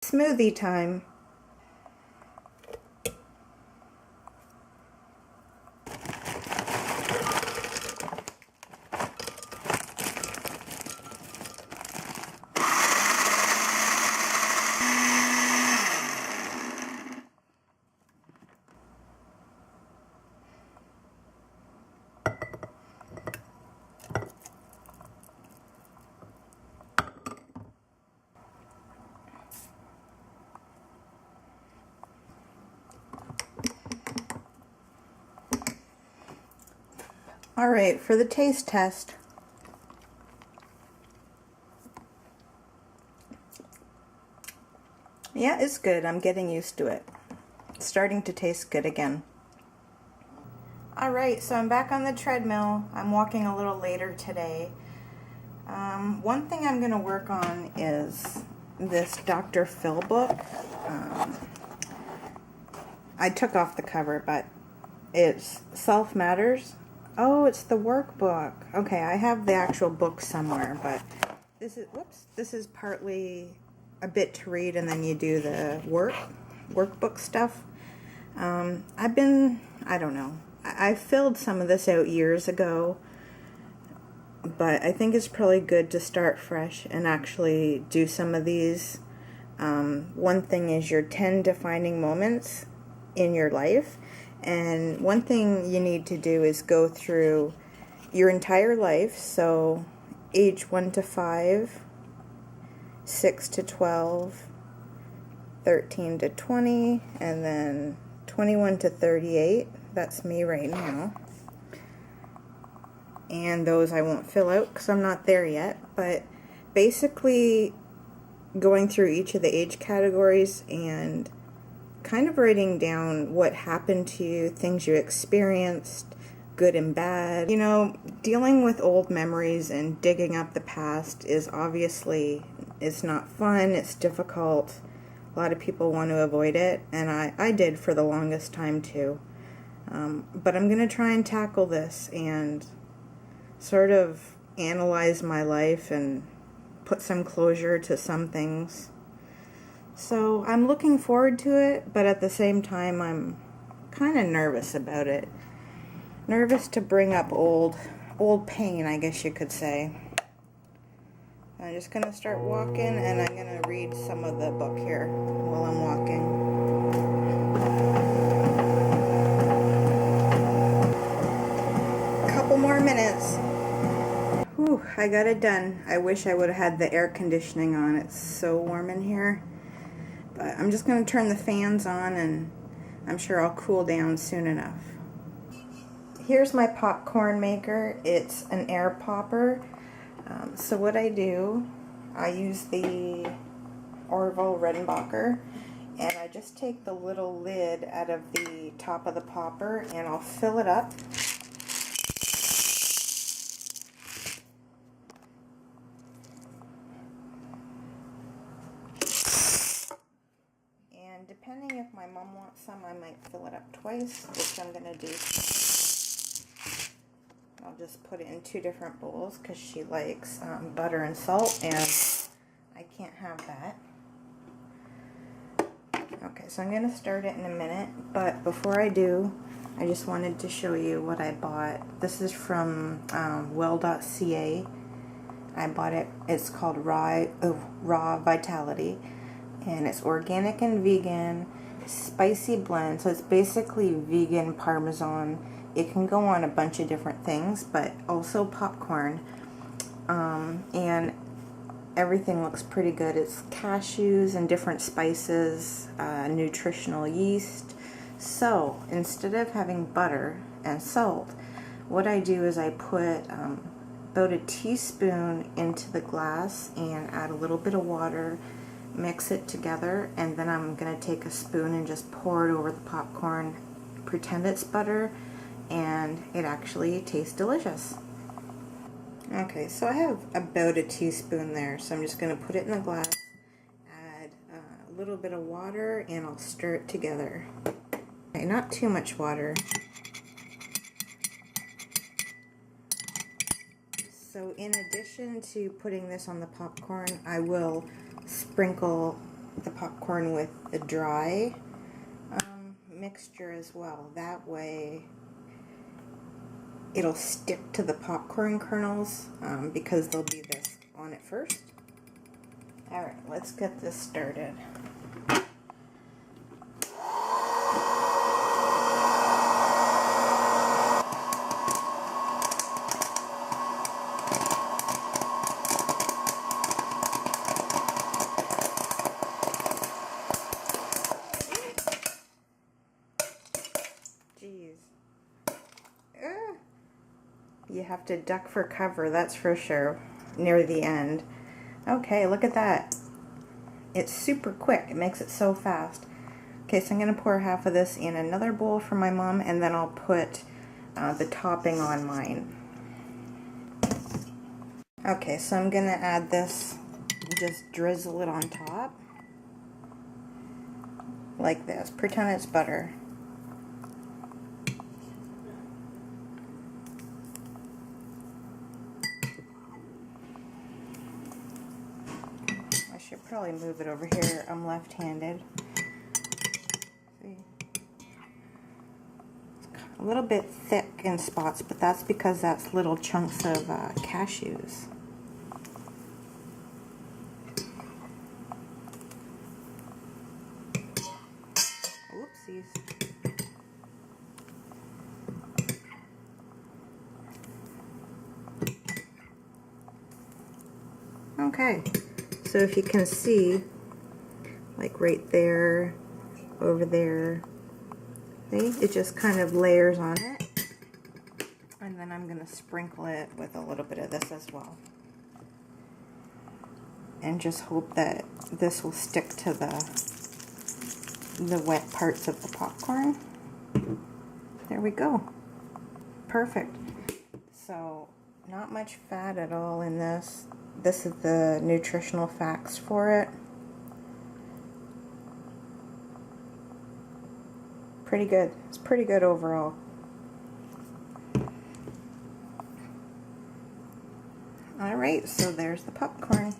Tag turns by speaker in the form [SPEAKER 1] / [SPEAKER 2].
[SPEAKER 1] Smoothie time. All right, for the taste test. Yeah, it's good. I'm getting used to it. It's starting to taste good again. All right, so I'm back on the treadmill. I'm walking a little later today. One thing I'm going to work on is this Dr. Phil book. I took off the cover, but it's Self Matters. Oh, it's the workbook. Okay, I have the actual book somewhere, but this is partly a bit to read, and then you do the workbook stuff. I don't know. I filled some of this out years ago, but I think it's probably good to start fresh and actually do some of these. One thing is your 10 defining moments in your life. And one thing you need to do is go through your entire life. So age 1 to 5, 6 to 12, 13 to 20, and then 21 to 38. That's me right now. And those I won't fill out because I'm not there yet. But basically going through each of the age categories and kind of writing down what happened to you, things you experienced, good and bad. You know, dealing with old memories and digging up the past is obviously, it's not fun, it's difficult. A lot of people want to avoid it, and I did for the longest time too. But I'm going to try and tackle this and sort of analyze my life and put some closure to some things. So I'm looking forward to it, but at the same time I'm kind of nervous about it. Nervous to bring up old pain, I guess you could say. I'm just going to start walking, and I'm going to read some of the book here while I'm walking. A couple more minutes. Whew, I got it done. I wish I would have had the air conditioning on. It's so warm in here. But I'm just going to turn the fans on, and I'm sure I'll cool down soon enough. Here's my popcorn maker. It's an air popper. So what I do, I use the Orville Redenbacher, and I just take the little lid out of the top of the popper, and I'll fill it up. And depending if my mom wants some, I might fill it up twice, which I'm going to do. I'll just put it in 2 different bowls because she likes butter and salt, and I can't have that. Okay, so I'm going to start it in a minute, but before I do, I just wanted to show you what I bought. This is from well.ca. I bought it. It's called Raw Vitality, and it's organic and vegan, spicy blend. So it's basically vegan Parmesan. It can go on a bunch of different things, but also popcorn. And everything looks pretty good. It's cashews and different spices, nutritional yeast. So instead of having butter and salt, what I do is I put about a teaspoon into the glass and add a little bit of water, mix it together, and then I'm going to take a spoon and just pour it over the popcorn, pretend it's butter, and it actually tastes delicious. Okay, so I have about a teaspoon there, so I'm just going to put it in the glass, add a little bit of water, and I'll stir it together. Okay, not too much water. So in addition to putting this on the popcorn, I will sprinkle the popcorn with the dry mixture as well. That way it'll stick to the popcorn kernels because there'll be this on it first. Alright, let's get this started. Jeez. You have to duck for cover, that's for sure, near the end. Okay, look at that. It's super quick. It makes it so fast. Okay, so I'm going to pour half of this in another bowl for my mom, and then I'll put the topping on mine. Okay, so I'm going to add this, just drizzle it on top. Like this. Pretend it's butter. I should probably move it over here. I'm left-handed. See? It's a little bit thick in spots, but that's because that's little chunks of cashews. Whoopsies. Okay, so if you can see, like right there, over there, see? It just kind of layers on it. And then I'm going to sprinkle it with a little bit of this as well. And just hope that this will stick to the wet parts of the popcorn. There we go. Perfect. So, not much fat at all in this. This is the nutritional facts for it. Pretty good. It's pretty good overall. Alright, so there's the popcorn.